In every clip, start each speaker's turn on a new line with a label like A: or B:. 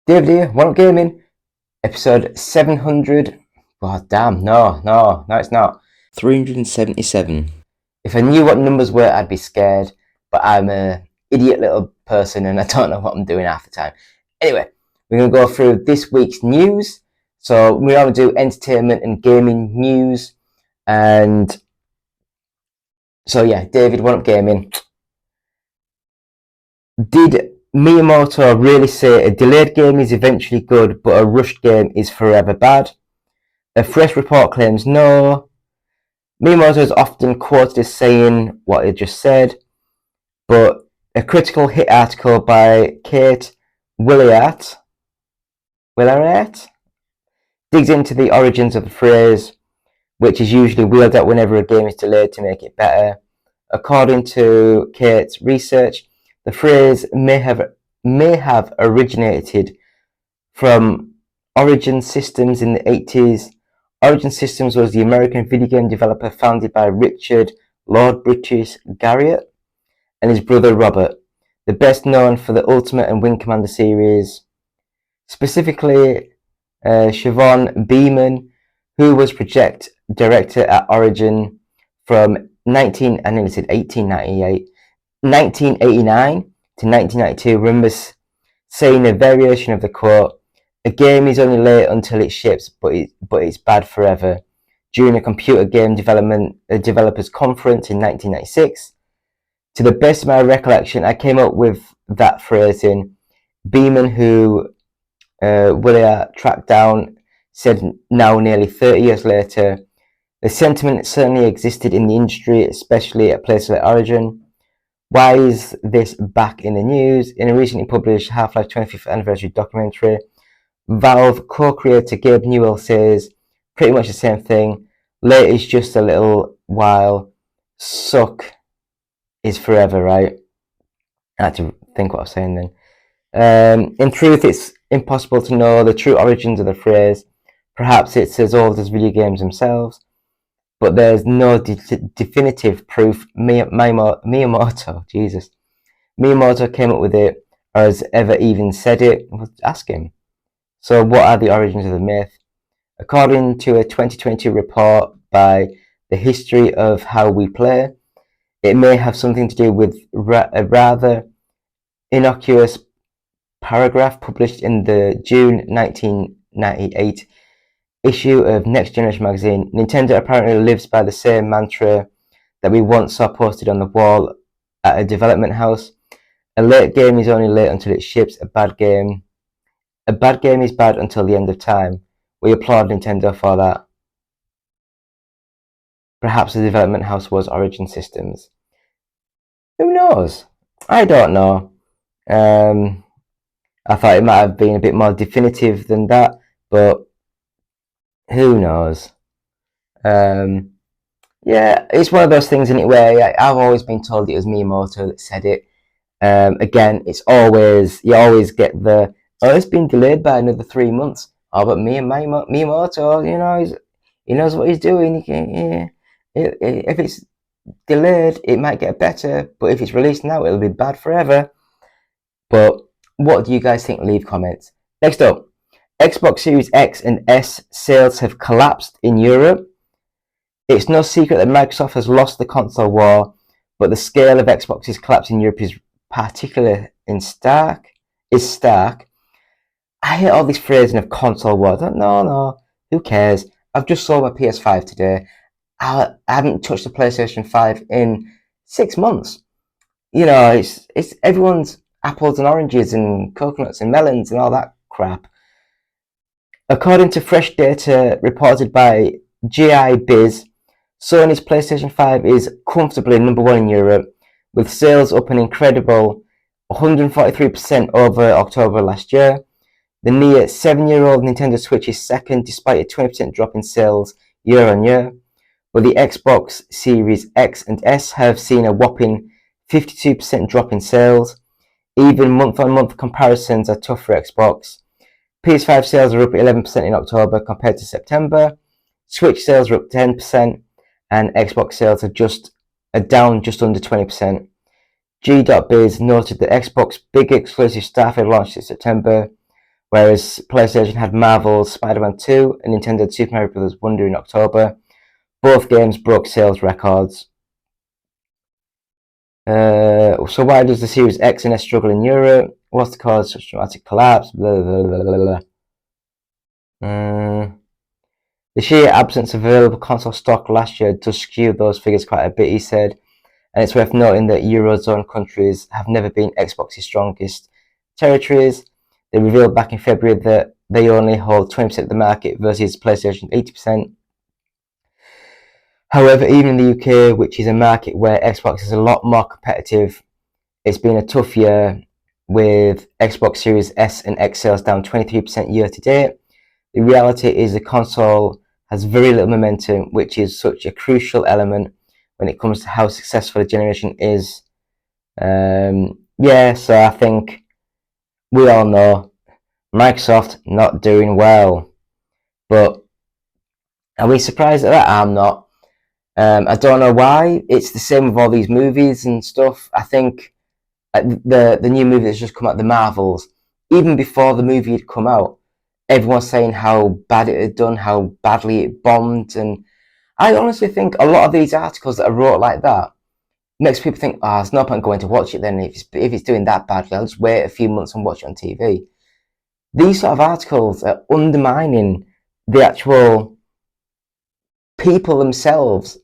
A: David here, One Up Gaming, episode 700. Oh, damn, no, it's not.
B: 377.
A: If I knew what numbers were, I'd be scared, but I'm a idiot little person and I don't know what I'm doing half the time. Anyway, we're going to go through this week's news. So we're going to do entertainment and gaming news. And so yeah, David, One Up Gaming. Did Miyamoto really say a delayed game is eventually good, but a rushed game is forever bad? A fresh report claims no. Miyamoto is often quoted as saying what he just said, but a critical hit article by Kate Williart digs into the origins of the phrase, which is usually wheeled out whenever a game is delayed to make it better. According to Kate's research, the phrase may have originated from Origin Systems in the 80s. Origin Systems was the American video game developer founded by Richard Lord Brutus Garriott and his brother Robert, the best known for the Ultimate and Wing Commander series. Specifically, Siobhan Beeman, who was project director at Origin from 1989 to 1992, remembers saying a variation of the quote, "A game is only late until it ships, but it's bad forever," during a computer game developers conference in 1996. To the best of my recollection, I came up with that phrasing. Beeman, who Willier tracked down, said now nearly 30 years later, the sentiment certainly existed in the industry, especially at places like Origin. Why is this back in the news? In a recently published Half-Life 25th anniversary documentary, Valve co-creator Gabe Newell says pretty much the same thing. Late is just a little while. Suck is forever, right? I had to think what I was saying then. In truth, it's impossible to know the true origins of the phrase. Perhaps it's as old as video games themselves, but there's no definitive proof Miyamoto came up with it or has ever even said it. We'll ask him. So what are the origins of the myth? According to a 2020 report by The History of How We Play, it may have something to do with a rather innocuous paragraph published in the June 1998 issue of Next Generation magazine. Nintendo apparently lives by the same mantra that we once saw posted on the wall at a development house. A late game is only late until it ships. A bad game is bad until the end of time. We applaud Nintendo for that. Perhaps the development house was Origin Systems. Who knows? I don't know. I thought it might have been a bit more definitive than that, but who knows? Yeah, it's one of those things in it where I've always been told it was Miyamoto that said it. Again, you always get the, it's been delayed by another 3 months. Oh, but Miyamoto, he knows what he's doing. If it's delayed, it might get better, but if it's released now, it'll be bad forever. But what do you guys think? Leave comments. Next up, Xbox Series X and S sales have collapsed in Europe. It's no secret that Microsoft has lost the console war, but the scale of Xbox's collapse in Europe is particularly stark. I hate all this phrasing of console war. No, who cares? I've just sold my PS5 today. I haven't touched the PlayStation 5 in 6 months. It's everyone's apples and oranges and coconuts and melons and all that crap. According to fresh data reported by GI Biz, Sony's PlayStation 5 is comfortably number one in Europe, with sales up an incredible 143% over October last year. The near 7-year-old Nintendo Switch is second, despite a 20% drop in sales year on year. But the Xbox Series X and S have seen a whopping 52% drop in sales. Even month-on-month comparisons are tough for Xbox. PS5 sales are up 11% in October compared to September. Switch sales are up 10%, and Xbox sales are down just under 20%. G.Biz noted that Xbox big exclusive Starfield launched in September, whereas PlayStation had Marvel's Spider-Man 2 and Nintendo had Super Mario Bros. Wonder in October. Both games broke sales records. So why does the Series X and S struggle in Europe? What's the cause of such dramatic collapse? Blah, blah, blah, blah, blah. The sheer absence of available console stock last year does skew those figures quite a bit, he said. And it's worth noting that Eurozone countries have never been Xbox's strongest territories. They revealed back in February that they only hold 20% of the market versus PlayStation 80%. However, even in the UK, which is a market where Xbox is a lot more competitive, it's been a tough year with Xbox Series S and X sales down 23% year to date. The reality is the console has very little momentum, which is such a crucial element when it comes to how successful a generation is. So I think we all know Microsoft not doing well. But are we surprised at that? I'm not. I don't know why. It's the same with all these movies and stuff. I think the new movie that's just come out, The Marvels, even before the movie had come out, everyone's saying how bad it had done, how badly it bombed. And I honestly think a lot of these articles that are wrote like that makes people think, there's no point going to watch it then. If it's doing that badly, I'll just wait a few months and watch it on TV. These sort of articles are undermining the actual people themselves,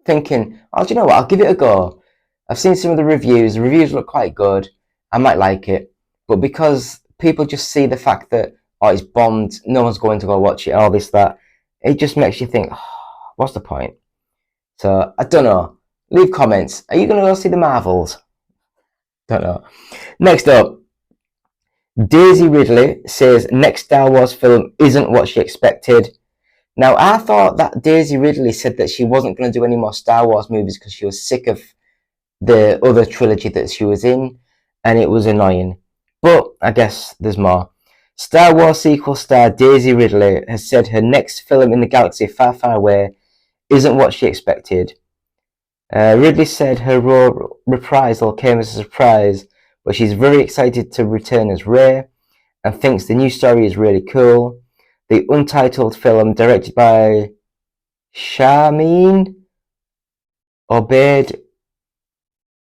A: thinking, do you know what, I'll give it a go. I've seen some of the reviews look quite good, I might like it. But because people just see the fact that, it's bombed, no one's going to go watch it, all this, that, it just makes you think, what's the point? So, I don't know. Leave comments. Are you going to go see The Marvels? Don't know. Next up, Daisy Ridley says next Star Wars film isn't what she expected. Now, I thought that Daisy Ridley said that she wasn't going to do any more Star Wars movies because she was sick of the other trilogy that she was in, and it was annoying. But I guess there's more. Star Wars sequel star Daisy Ridley has said her next film in the galaxy far, far away isn't what she expected. Ridley said her role reprisal came as a surprise, but she's very excited to return as Rey and thinks the new story is really cool. The untitled film, directed by Shameen Obaid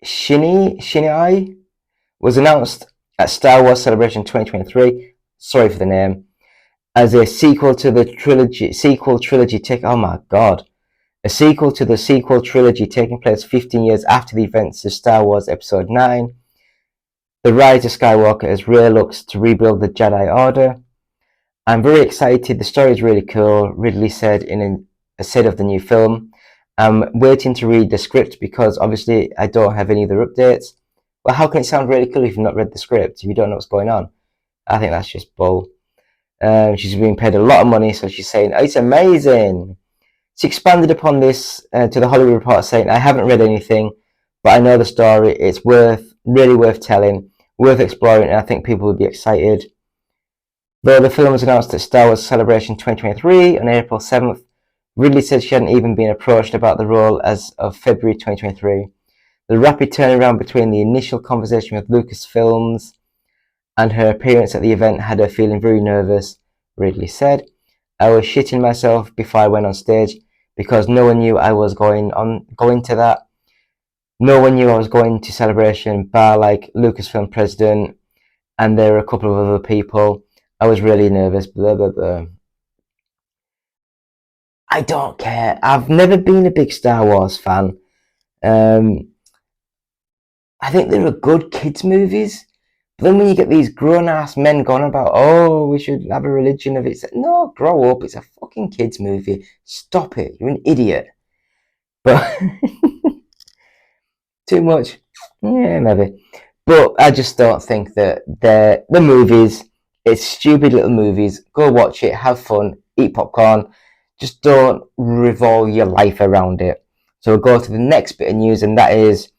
A: Shinai, was announced at Star Wars Celebration 2023. Sorry for the name. As a sequel to the sequel trilogy taking place 15 years after the events of Star Wars Episode 9. The Rise of Skywalker as Rey looks to rebuild the Jedi Order. I'm very excited. The story is really cool, Ridley said in a set of the new film. I'm waiting to read the script because obviously I don't have any other updates. Well, how can it sound really cool if you've not read the script, if you don't know what's going on? I think that's just bull. She's being paid a lot of money, so she's saying, it's amazing. She expanded upon this to the Hollywood Reporter, saying, I haven't read anything, but I know the story. It's really worth telling, worth exploring, and I think people would be excited. Though the film was announced at Star Wars Celebration 2023 on April 7th, Ridley said she hadn't even been approached about the role as of February 2023. The rapid turnaround between the initial conversation with Lucasfilms and her appearance at the event had her feeling very nervous, Ridley said. I was shitting myself before I went on stage because no one knew I was going to that. No one knew I was going to Celebration, bar like Lucasfilm president, and there were a couple of other people. I was really nervous, blah, blah, blah. I don't care. I've never been a big Star Wars fan. I think they were good kids' movies. But then when you get these grown-ass men going about, we should have a religion of it. No, grow up. It's a fucking kids' movie. Stop it. You're an idiot. But too much? Yeah, maybe. But I just don't think that the movies, it's stupid little movies. Go watch it, have fun, eat popcorn. Just don't revolve your life around it. So we'll go to the next bit of news, and that is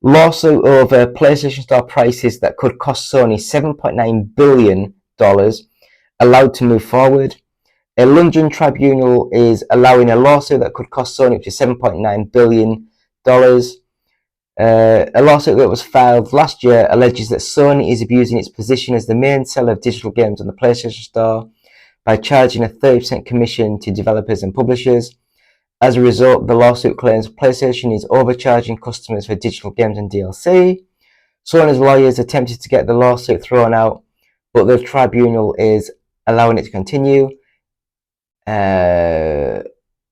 A: lawsuit over PlayStation Store prices that could cost Sony $7.9 billion allowed to move forward. A London tribunal is allowing a lawsuit that could cost Sony up to $7.9 billion. A lawsuit that was filed last year alleges that Sony is abusing its position as the main seller of digital games on the PlayStation Store by charging a 30% commission to developers and publishers. As a result, the lawsuit claims PlayStation is overcharging customers for digital games and DLC. Sony's lawyers attempted to get the lawsuit thrown out, but the tribunal is allowing it to continue.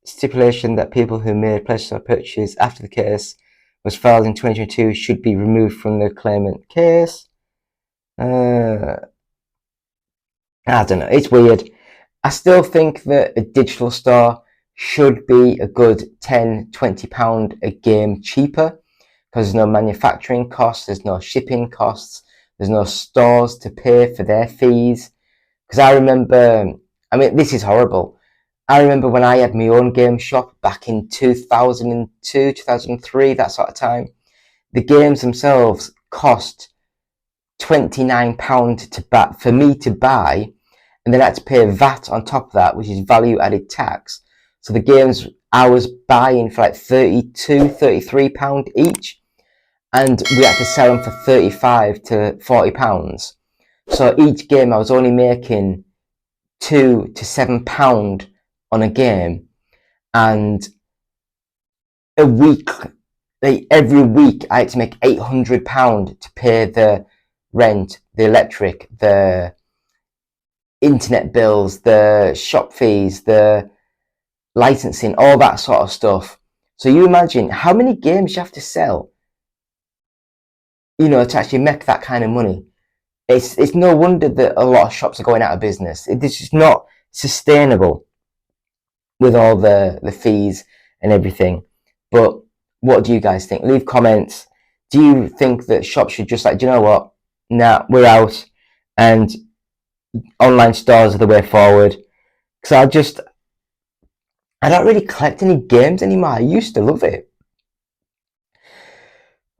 A: Stipulation that people who made PlayStation purchases after the case was filed in 2022 should be removed from the claimant case. I don't know, it's weird. I still think that a digital store should be a good £10-20 a game cheaper, because there's no manufacturing costs, there's no shipping costs, there's no stores to pay for their fees. Because I remember, this is horrible. I remember when I had my own game shop back in 2002, 2003, that sort of time. The games themselves cost £29 for me to buy, and then I had to pay VAT on top of that, which is value added tax. So the games I was buying for like £32-33 each, and we had to sell them for £35 to £40. So each game I was only making £2 to £7 on a game, and every week I had to make £800 to pay the rent, the electric, the internet bills, the shop fees, the licensing, all that sort of stuff. So you imagine how many games you have to sell, to actually make that kind of money. It's no wonder that a lot of shops are going out of business. It's just not sustainable with all the fees and everything. But what do you guys think? Leave comments. Do you think that shops should just do you know what? Nah, we're out, and online stores are the way forward? Because I don't really collect any games anymore. I used to love it,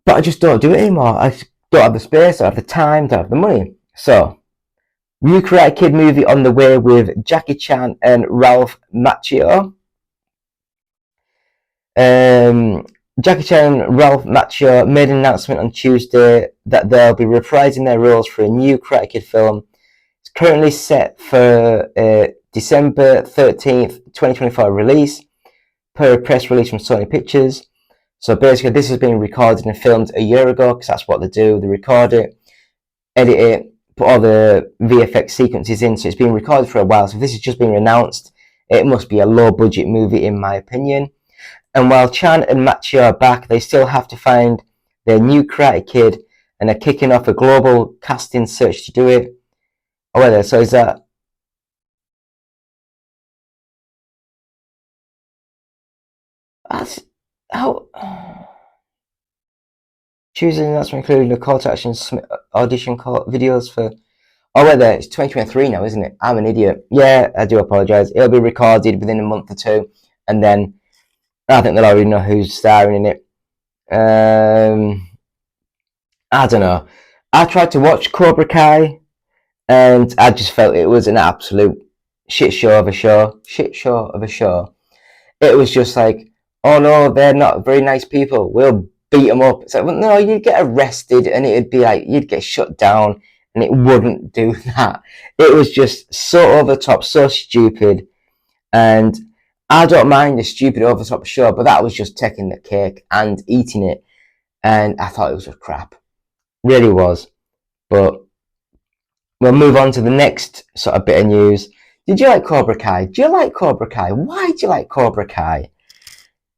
A: but I just don't do it anymore. I don't have the space, don't have the time, don't have the money. So, new Karate Kid movie on the way with Jackie Chan and Ralph Macchio. Jackie Chan and Ralph Macchio made an announcement on Tuesday that they'll be reprising their roles for a new Karate Kid film. It's currently set for December 13th, 2024 release, per a press release from Sony Pictures. So basically, this has been recorded and filmed a year ago, because that's what they do. They record it, edit it, put all the VFX sequences in. So it's been recorded for a while. So if this has just been announced, it must be a low-budget movie, in my opinion. And while Chan and Macchio are back, they still have to find their new Karate Kid, and are kicking off a global casting search to do it. Oh, well, so is that... That's... How... Choosing announcement including the call to action audition call videos for... Oh, wait there, it's 2023 now, isn't it? I'm an idiot. Yeah, I do apologise. It'll be recorded within a month or two, and then I think they'll already know who's starring in it. I don't know. I tried to watch Cobra Kai, and I just felt it was an absolute shit show of a show. It was just like, oh no, they're not very nice people, we'll beat them up. It's like, well, no, you'd get arrested, and it'd be like, you'd get shut down, and it wouldn't do that. It was just so over the top, so stupid, and I don't mind a stupid over the top show, but that was just taking the cake and eating it, and I thought it was just crap. Really was. But we'll move on to the next sort of bit of news. Did you like Cobra Kai? Do you like Cobra Kai? Why do you like Cobra Kai?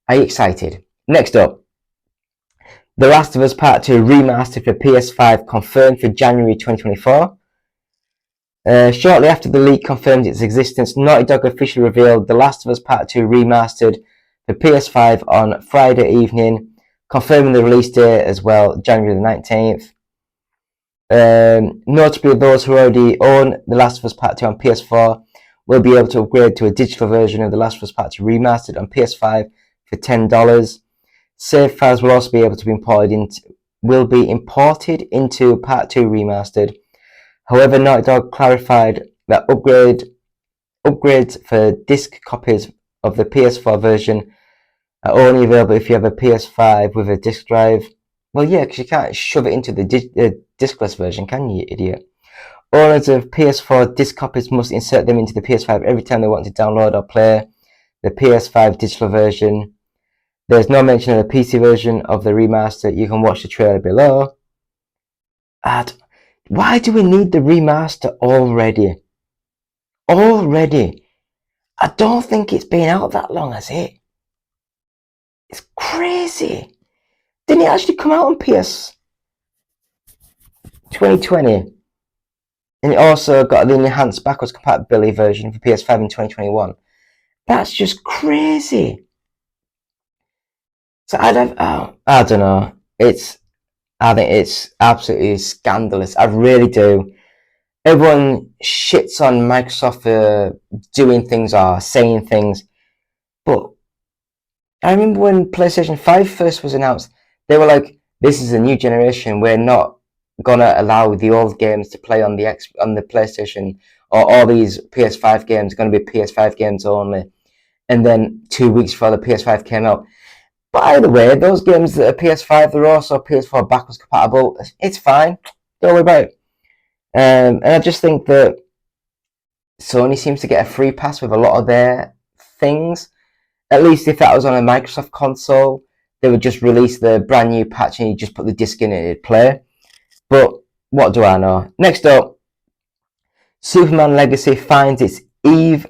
A: Are you excited? Next up, The Last of Us Part 2 remastered for PS5 confirmed for January 2024. Shortly after the leak confirmed its existence, Naughty Dog officially revealed The Last of Us Part 2 remastered for PS5 on Friday evening, confirming the release date as well, January the 19th. Notably, those who already own The Last of Us Part 2 on PS4 will be able to upgrade to a digital version of The Last of Us Part 2 remastered on PS5 for $10. Save files will also be able to be imported into Part 2 remastered. However, Naughty Dog clarified that upgrades for disc copies of the PS4 version are only available if you have a PS5 with a disc drive. Well, yeah, because you can't shove it into the discless version, can you idiot? Owners of PS4 disc copies must insert them into the PS5 every time they want to download or play the PS5 digital version. There's no mention of the PC version of the remaster. You can watch the trailer below. Why do we need the remaster already? Already? I don't think it's been out that long, has it? It's crazy. Didn't it actually come out on PS 2020? And it also got the enhanced backwards compatibility version for PS5 in 2021. That's just crazy. So I don't know. I think it's absolutely scandalous. I really do. Everyone shits on Microsoft for doing things or saying things, but I remember when PlayStation 5 first was announced, they were like, "This is a new generation. We're not gonna allow the old games to play on the PlayStation, or all these PS5 games are gonna be PS5 games only." And then 2 weeks before the PS5 came out, by the way, those games that are PS5, they're also PS4 backwards compatible. It's fine. Don't worry about it. And I just think that Sony seems to get a free pass with a lot of their things. At least if that was on a Microsoft console, they would just release the brand new patch and you just put the disc in and it'd play. But what do I know? Next up, Superman Legacy finds its Eve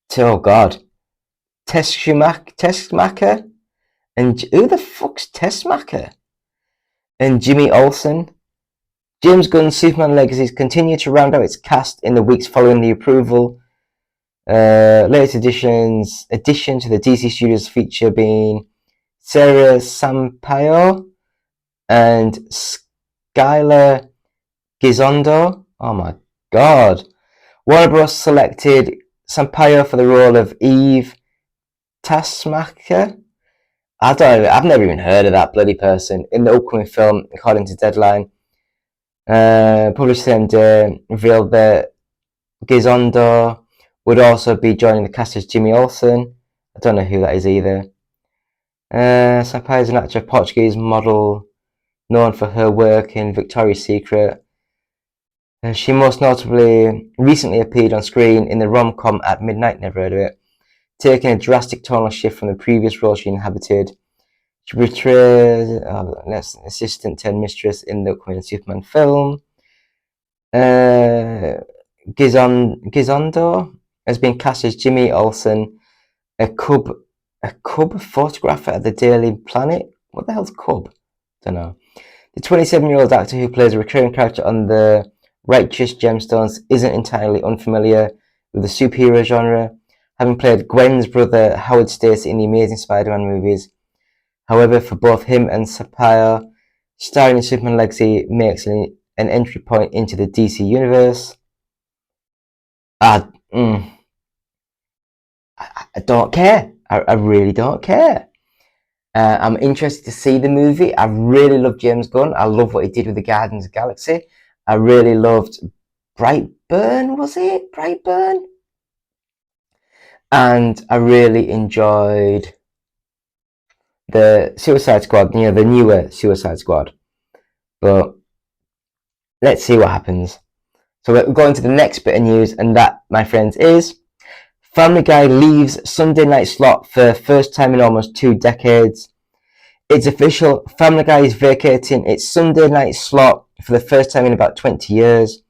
A: to, oh god, Tessmacher? And who the fuck's Tessmacher? And Jimmy Olsen. James Gunn's Superman Legacy continued to round out its cast in the weeks following the approval. Latest addition to the DC Studios feature being Sarah Sampaio and Skylar Gisondo. Oh my god. Warner Bros. Selected Sampaio for the role of Eve Tessmacher. I've never even heard of that bloody person in the upcoming film, according to Deadline. Published the same day, revealed that Gisondo would also be joining the cast as Jimmy Olsen. I don't know who that is either. Sampaio is an actor, Portuguese model, known for her work in Victoria's Secret. She most notably recently appeared on screen in the rom-com At Midnight, never heard of it, taking a drastic tonal shift from the previous role she inhabited. She portrayed an assistant turned mistress in the upcoming Superman film. Gisondo has been cast as Jimmy Olsen, a cub photographer at the Daily Planet. What the hell's cub? Don't know. The 27-year-old actor who plays a recurring character on the Righteous Gemstones isn't entirely unfamiliar with the superhero genre, having played Gwen's brother Howard Stacy in the Amazing Spider-Man movies. However, for both him and Sampaio, starring in Superman Legacy makes an entry point into the DC universe. I don't care. I really don't care. I'm interested to see the movie. I really love James Gunn. I love what he did with the Guardians of the Galaxy. I really loved Brightburn, was it? Brightburn? And I really enjoyed the Suicide Squad, the newer Suicide Squad. But let's see what happens. So we're going to the next bit of news, and that, my friends, is Family Guy leaves Sunday night slot for the first time in almost 2 decades. It's official, Family Guy is vacating its Sunday night slot for the first time in about 20 years.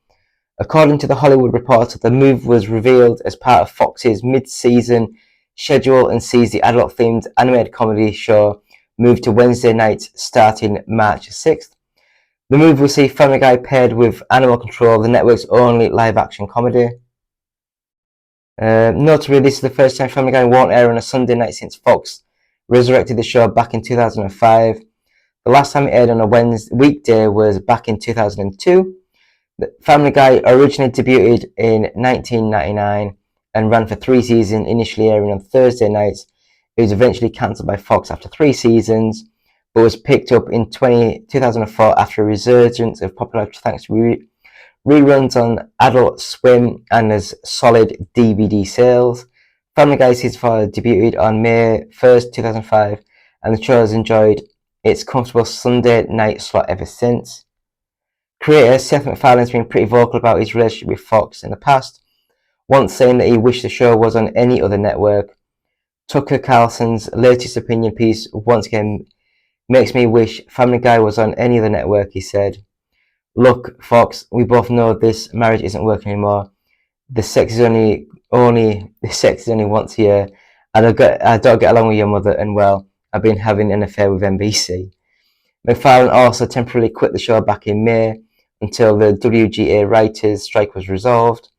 A: According to The Hollywood Reporter, the move was revealed as part of Fox's mid-season schedule and sees the adult-themed animated comedy show move to Wednesday nights starting March 6th. The move will see Family Guy paired with Animal Control, the network's only live-action comedy. Notably, this is the first time Family Guy won't air on a Sunday night since Fox resurrected the show back in 2005. The last time it aired on a weekday was back in 2002. Family Guy originally debuted in 1999 and ran for 3 seasons, initially airing on Thursday nights. It was eventually cancelled by Fox after 3 seasons, but was picked up in 2004 after a resurgence of popularity thanks to reruns on Adult Swim and as solid DVD sales. Family Guy Season 4 debuted on May 1st, 2005, and the show has enjoyed its comfortable Sunday night slot ever since. Creator Seth MacFarlane's been pretty vocal about his relationship with Fox in the past, once saying that he wished the show was on any other network. Tucker Carlson's latest opinion piece once again makes me wish Family Guy was on any other network, he said. Look, Fox, we both know this marriage isn't working anymore. The sex is only once a year. I don't get along with your mother, and well, I've been having an affair with NBC. MacFarlane also temporarily quit the show back in May until the WGA writers' strike was resolved.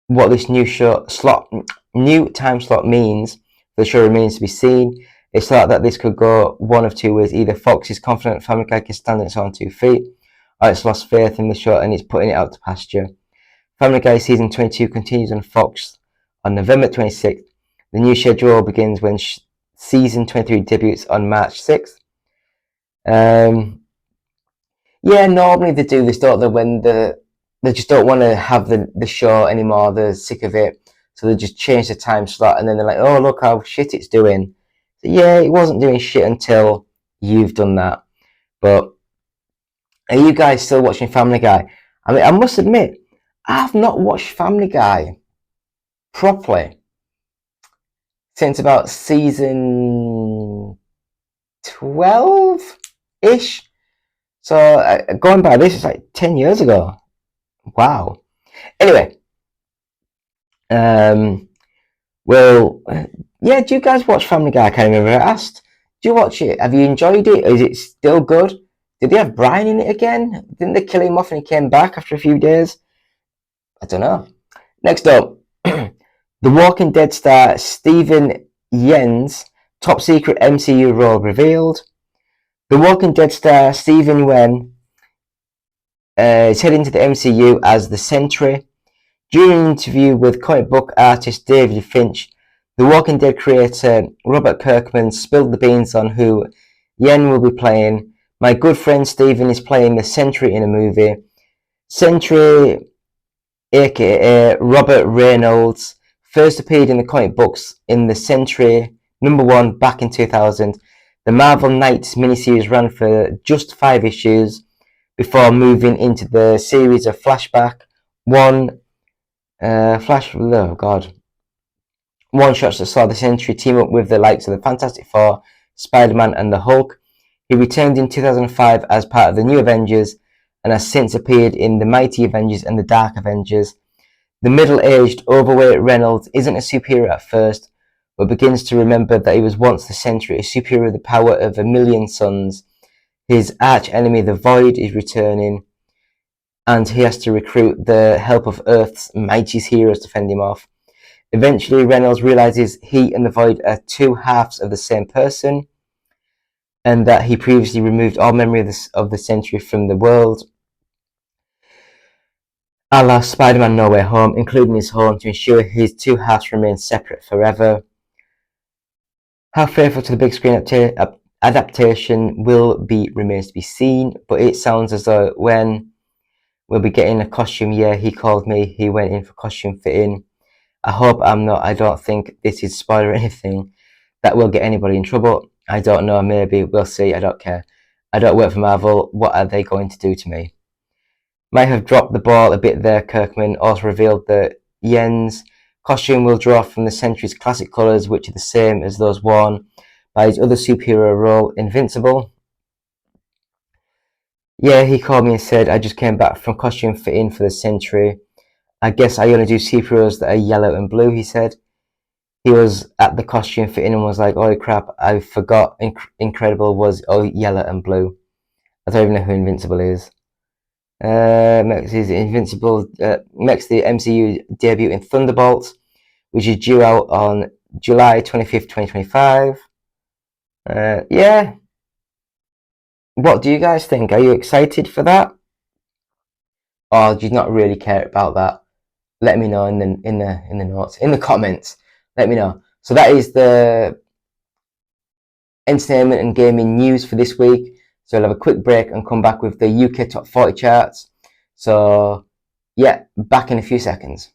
A: What this new time slot means for the show remains to be seen. It's thought that this could go one of two ways. Either Fox is confident Family Guy can stand on its own 2 feet, or it's lost faith in the show and it's putting it out to pasture. Family Guy Season 22 continues on Fox on November 26th. The new schedule begins when Season 23 debuts on March 6th. Yeah, normally they do this, don't they, when they just don't want to have the show anymore, they're sick of it, so they just change the time slot, and then they're like, oh, look how shit it's doing. So yeah, it wasn't doing shit until you've done that. But are you guys still watching Family Guy? I mean, I must admit, I've not watched Family Guy properly since about season 12-ish. So going by this, it's like 10 years ago. Wow. Anyway, well, yeah, do you guys watch Family Guy? I can't remember. I asked, do you watch it? Have you enjoyed it? Is it still good? Did they have Brian in it again? Didn't they kill him off and he came back after a few days? I don't know. Next up, The Walking Dead star Steven Yeun's top secret MCU role revealed. The Walking Dead star Steven Yeun is heading to the MCU as the Sentry. During an interview with comic book artist David Finch, The Walking Dead creator Robert Kirkman spilled the beans on who Yeun will be playing. My good friend Steven is playing the Sentry in a movie. Sentry, aka Robert Reynolds, first appeared in the comic books in the Sentry #1 back in 2000. The Marvel Knights miniseries ran for just 5 issues before moving into the series of flashback one shots that saw the Sentry team up with the likes of the Fantastic Four, Spider-Man and the Hulk. He returned in 2005 as part of the New Avengers and has since appeared in the Mighty Avengers and the Dark Avengers. The middle-aged, overweight Reynolds isn't a superhero at first, but begins to remember that he was once the Sentry, a superhero with the power of 1,000,000 suns. His arch-enemy, the Void, is returning, and he has to recruit the help of Earth's mightiest heroes to fend him off. Eventually, Reynolds realizes he and the Void are two halves of the same person, and that he previously removed all memory of the Sentry from the world, a la Spider-Man No Way Home, including his home, to ensure his two halves remain separate forever. How faithful to the big screen adaptation will be remains to be seen, but it sounds as though when we'll be getting a costume. Yeah, he called me, he went in for costume fitting. I hope I'm not. I don't think this is spoiler or anything that will get anybody in trouble. I don't know, maybe, we'll see, I don't care. I don't work for Marvel, what are they going to do to me? Might have dropped the ball a bit there. Kirkman also revealed that Yeun's costume will draw from the Sentry's classic colours, which are the same as those worn by his other superhero role, Invincible. Yeah, he called me and said, I just came back from costume fitting for the Sentry. I guess I only do superheroes that are yellow and blue, he said. He was at the costume fitting and was like, holy crap, I forgot Incredible was yellow and blue. I don't even know who Invincible is. Makes the MCU debut in Thunderbolts, which is due out on July 25th, 2025. Yeah. What do you guys think? Are you excited for that? Or do you not really care about that? Let me know in the notes, in the comments. Let me know. So that is the entertainment and gaming news for this week. So I'll have a quick break and come back with the UK Top 40 charts. So yeah, back in a few seconds.